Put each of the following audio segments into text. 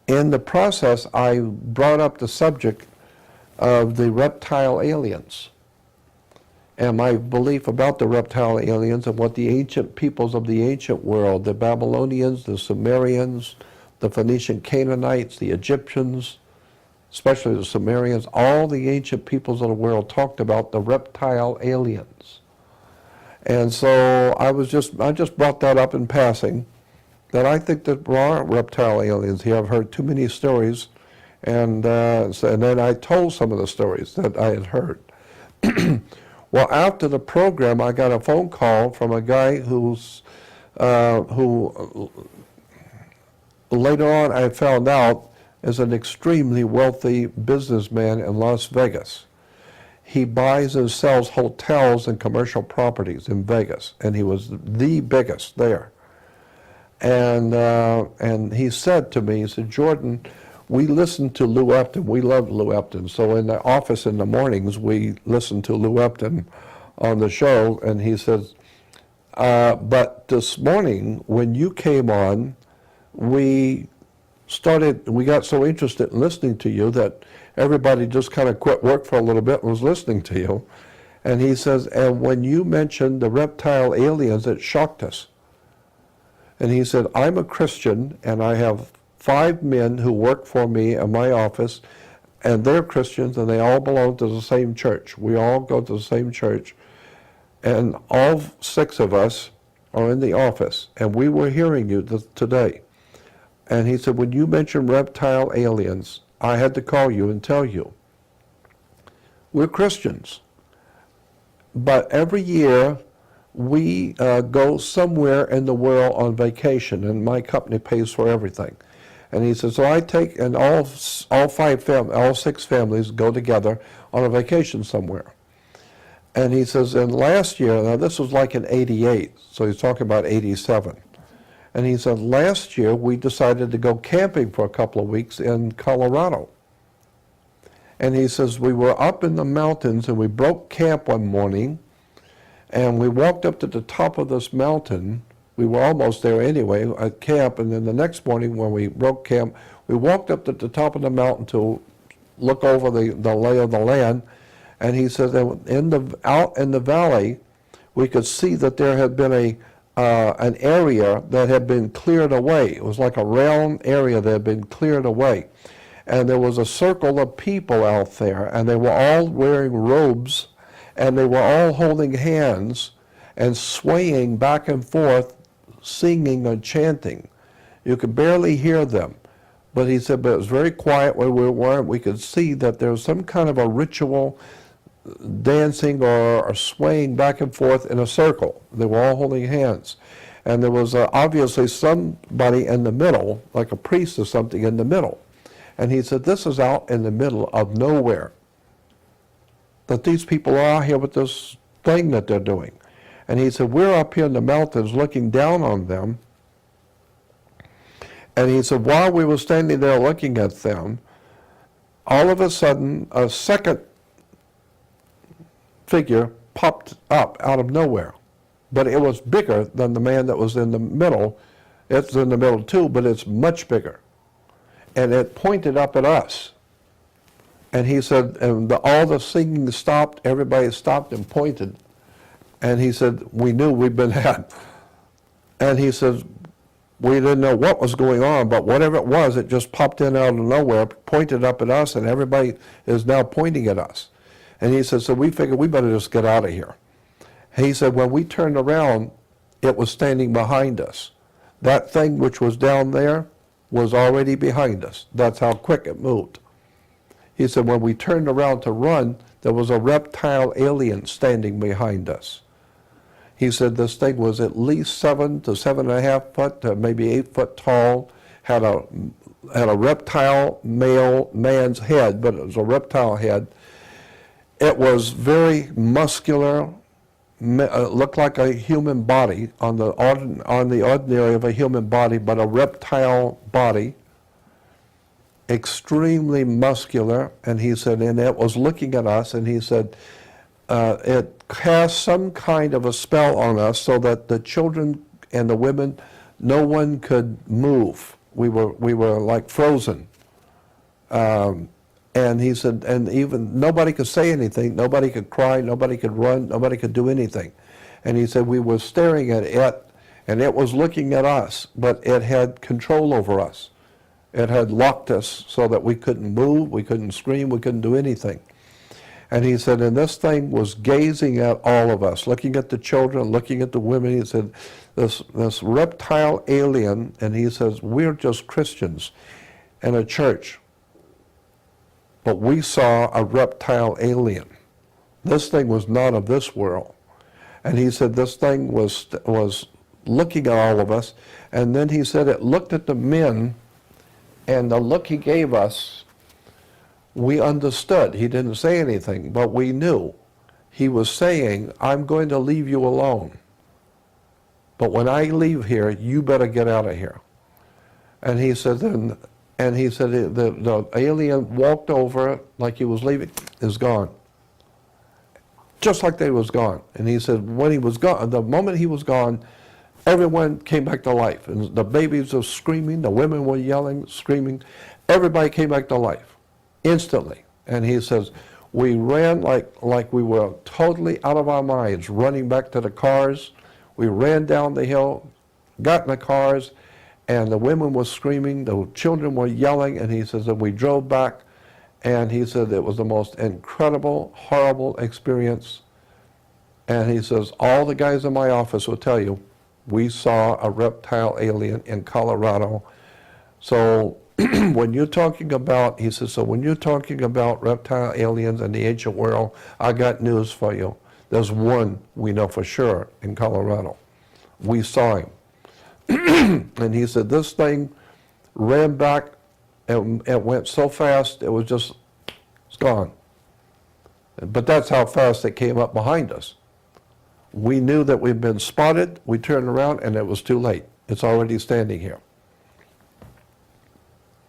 in the process, I brought up the subject of the reptile aliens and my belief about the reptile aliens and what the ancient peoples of the ancient world, the Babylonians, the Sumerians, the Phoenician Canaanites, the Egyptians, especially the Sumerians, all the ancient peoples of the world talked about the reptile aliens. And so I just brought that up in passing, that I think that there are reptile aliens here. I've heard too many stories, and then I told some of the stories that I had heard. Well, after the program, I got a phone call from a guy who later on I found out is an extremely wealthy businessman in Las Vegas. He buys and sells hotels and commercial properties in Vegas, and he was the biggest there. And he said to me, he said, Jordan, we listen to Lou Epton. We love Lou Epton. So in the office in the mornings, we listen to Lou Epton on the show. And he says, but this morning, when you came on, we got so interested in listening to you that everybody just kind of quit work for a little bit and was listening to you. And he says, and when you mentioned the reptile aliens, it shocked us. And he said, I'm a Christian, and I have 5 men who work for me in my office, and they're Christians, and they all belong to the same church. We all go to the same church, and all 6 of us are in the office, and we were hearing you today. And he said, when you mentioned reptile aliens, I had to call you and tell you, we're Christians, but every year we go somewhere in the world on vacation, and my company pays for everything. And he said, so I take, and all 6 families go together on a vacation somewhere. And he says, and last year, now this was like in '88, so he's talking about '87. And he said, last year we decided to go camping for a couple of weeks in Colorado. And he says, we were up in the mountains and we broke camp one morning, and we walked up to the top of this mountain. We were almost there anyway at camp, and then the next morning when we broke camp, we walked up to the top of the mountain to look over the lay of the land. And he said that out in the valley, we could see that there had been an area that had been cleared away. It was like a round area that had been cleared away. And there was a circle of people out there, and they were all wearing robes, and they were all holding hands and swaying back and forth, singing and chanting. You could barely hear them. But he said, but it was very quiet where we were. We could see that there was some kind of a ritual dancing or swaying back and forth in a circle. They were all holding hands. And there was obviously somebody in the middle, like a priest or something in the middle. And he said, this is out in the middle of nowhere. That these people are here with this thing that they're doing. And he said, we're up here in the mountains looking down on them. And he said, while we were standing there looking at them, all of a sudden, a second figure popped up out of nowhere. But it was bigger than the man that was in the middle. It's in the middle too, but it's much bigger. And it pointed up at us. And he said, and all the singing stopped, everybody stopped and pointed. And he said, we knew we'd been had. And he says, we didn't know what was going on, but whatever it was, it just popped in out of nowhere, pointed up at us, and everybody is now pointing at us. And he said, so we figured we better just get out of here. He said, when we turned around, it was standing behind us. That thing which was down there was already behind us. That's how quick it moved. He said, when we turned around to run, there was a reptile alien standing behind us. He said this thing was at least 7 to 7.5 foot, to maybe 8 foot tall, had a reptile man's head, but it was a reptile head. It was very muscular, looked like a human body on the ordinary of a human body, but a reptile body, extremely muscular. And he said, and it was looking at us, and he said, it cast some kind of a spell on us so that the children and the women, no one could move. we were like frozen. And he said, and even nobody could say anything, nobody could cry, nobody could run, nobody could do anything. And he said we were staring at it, and it was looking at us, but it had control over us. It had locked us so that we couldn't move, we couldn't scream, we couldn't do anything. And he said, and this thing was gazing at all of us, looking at the children, looking at the women. He said, this reptile alien, and he says, we're just Christians in a church, but we saw a reptile alien. This thing was not of this world. And he said this thing was looking at all of us, and then he said it looked at the men, and the look he gave us, we understood. He didn't say anything, but we knew. He was saying, I'm going to leave you alone. But when I leave here, you better get out of here. And he said, and he said the alien walked over like he was leaving, is gone. Just like they was gone. And he said when he was gone, the moment he was gone, everyone came back to life. And the babies were screaming, the women were yelling, screaming. Everybody came back to life, instantly. And he says, we ran like we were totally out of our minds, running back to the cars. We ran down the hill, got in the cars, and the women were screaming, the children were yelling, and he says that we drove back, and he said it was the most incredible, horrible experience. And he says, all the guys in my office will tell you, we saw a reptile alien in Colorado. So when you're talking about, he says, so when you're talking about reptile aliens in the ancient world, I got news for you. There's one we know for sure in Colorado. We saw him. And he said this thing ran back, and it went so fast, it was just, it's gone. But that's how fast it came up behind us. We knew that we'd been spotted, we turned around, and it was too late. It's already standing here.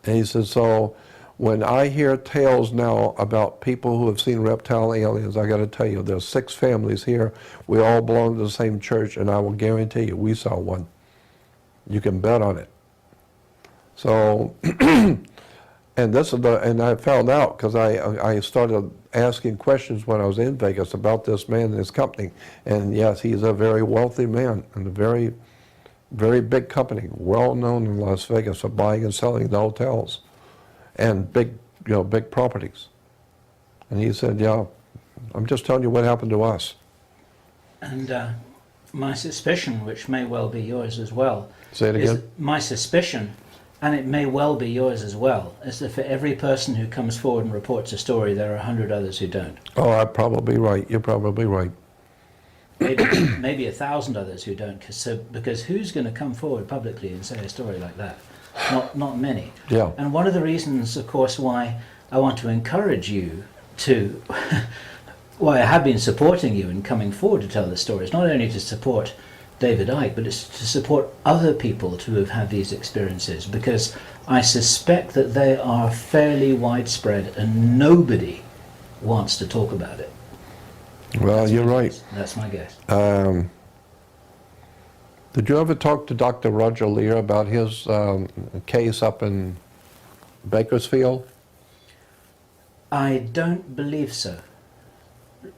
And he said, so when I hear tales now about people who have seen reptile aliens, I got to tell you, there's 6 families here. We all belong to the same church, and I will guarantee you, we saw one. You can bet on it. So, and this is and I found out because I started asking questions when I was in Vegas about this man and his company. And yes, he's a very wealthy man and a very, very big company, well known in Las Vegas for buying and selling the hotels and big, big properties. And he said, yeah, I'm just telling you what happened to us. And my suspicion, which may well be yours as well, Say it again. My suspicion, and it may well be yours as well, is that for every person who comes forward and reports a story, there are 100 others who don't. Oh, I'm probably right. You're probably right. Maybe 1,000 others who don't, because who's going to come forward publicly and say a story like that? Not many. Yeah. And one of the reasons, of course, why I want to encourage you to, why I have been supporting you in coming forward to tell the stories, not only to support David Icke, but it's to support other people to have had these experiences, because I suspect that they are fairly widespread and nobody wants to talk about it. Well, you're right. That's my guess. Did you ever talk to Dr. Roger Lear about his case up in Bakersfield? I don't believe so.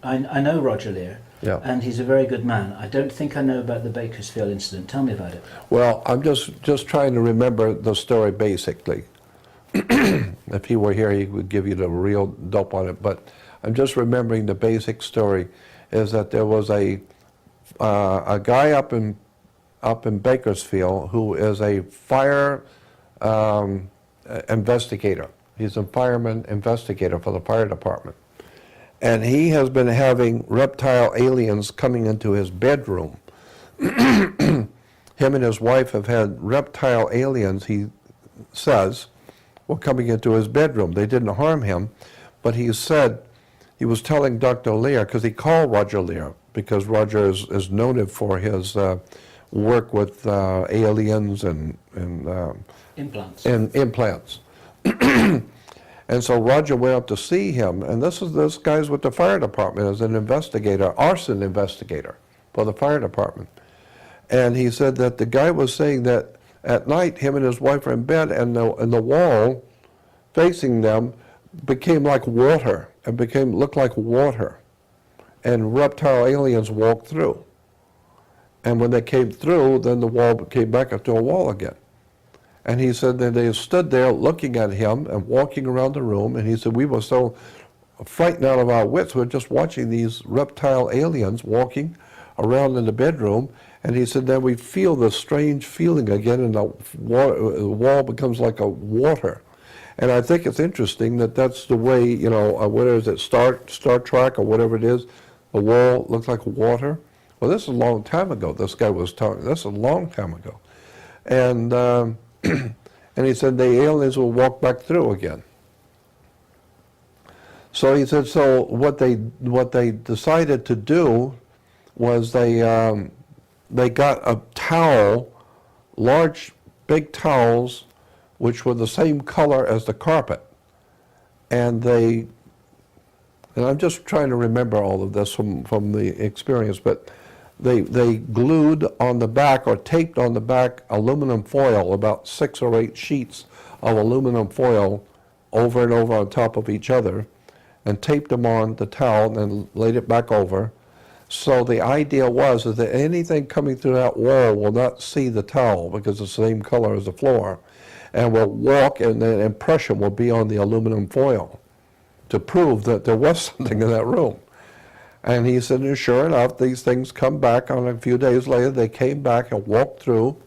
I know Roger Lear, Yeah. and he's a very good man. I don't think I know about the Bakersfield incident. Tell me about it. Well, I'm just trying to remember the story basically. If he were here, he would give you the real dope on it. But I'm just remembering the basic story is that there was a guy up in Bakersfield who is a fire investigator. He's a fireman investigator for the fire department. And he has been having reptile aliens coming into his bedroom. Him and his wife have had reptile aliens, he says, were coming into his bedroom. They didn't harm him, but he said, he was telling Dr. Lear, because he called Roger Lear, because Roger is noted for his work with aliens and Implants. And implants. And so Roger went up to see him, and this guy's with the fire department as an investigator, arson investigator for the fire department. And he said that the guy was saying that at night, him and his wife were in bed, and the wall facing them became like water. It looked like water. And reptile aliens walked through. And when they came through, then the wall came back up to a wall again. And he said that they stood there looking at him and walking around the room, and he said, we were so frightened out of our wits. We're just watching these reptile aliens walking around in the bedroom. And he said, then we feel this strange feeling again, and the wall becomes like a water. And I think it's interesting that that's the way, you know, what is it, Star Trek or whatever it is, the wall looks like water. Well, this is a long time ago. This guy was talking, this is a long time ago. And, and he said the aliens will walk back through again. So he said, so what they decided to do was they got a towel, large, big towels, which were the same color as the carpet. And I'm just trying to remember all of this from the experience, but they glued on the back or taped on the back aluminum foil, about 6 or 8 sheets of aluminum foil over and over on top of each other, and taped them on the towel and then laid it back over. So the idea was is that anything coming through that wall will not see the towel because it's the same color as the floor, and will walk, and the impression will be on the aluminum foil to prove that there was something in that room. And he said, and sure enough, these things come back. On a few days later, they came back and walked through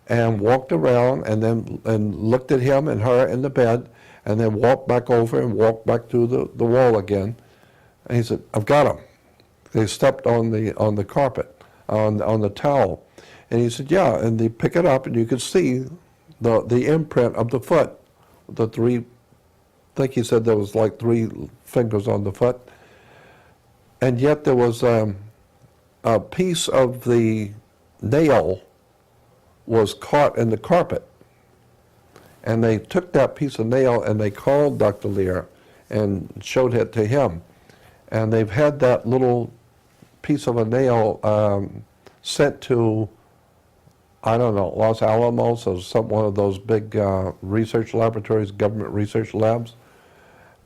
and walked around and looked at him and her in the bed, and then walked back over and walked back through the wall again. And he said, I've got them. They stepped on the carpet, on the towel. And he said, yeah, and they pick it up, and you could see the imprint of the foot, the 3, I think he said there was like 3 fingers on the foot. And yet there was a piece of the nail was caught in the carpet. And they took that piece of nail and they called Dr. Lear and showed it to him. And they've had that little piece of a nail sent to, I don't know, Los Alamos or one of those big research laboratories, government research labs.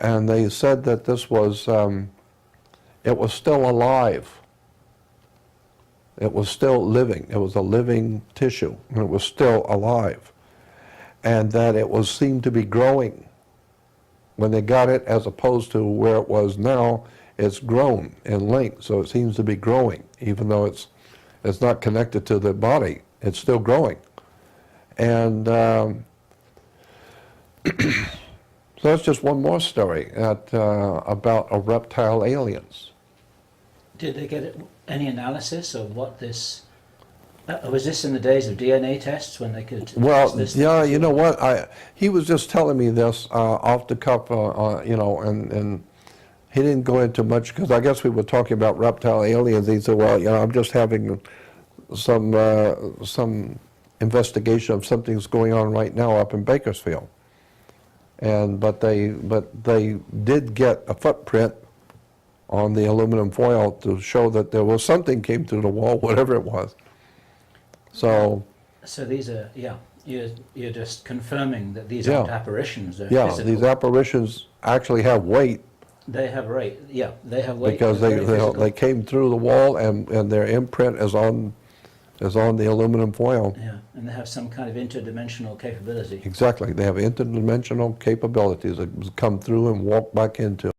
And they said that this was, it was still alive. It was still living. It was a living tissue, and it was still alive. And that it was seemed to be growing. When they got it, as opposed to where it was now, it's grown in length, so it seems to be growing, even though it's not connected to the body. It's still growing. And so that's just one more story about reptile aliens. Did they get any analysis of what this... was this in the days of DNA tests when they could... Well, yeah, you know what? He was just telling me this off the cuff, you know, and he didn't go into much, because I guess we were talking about reptile aliens. He said, well, you know, I'm just having some investigation of something's going on right now up in Bakersfield. But they did get a footprint on the aluminum foil to show that there was something came through the wall, whatever it was. So these are, yeah, you're just confirming that these aren't apparitions. They're yeah, physical. these apparitions actually have weight. They have weight. Yeah, they have weight. Because they came through the wall, and their imprint is on the aluminum foil. Yeah, and they have some kind of interdimensional capability. Exactly, they have interdimensional capabilities that come through and walk back into.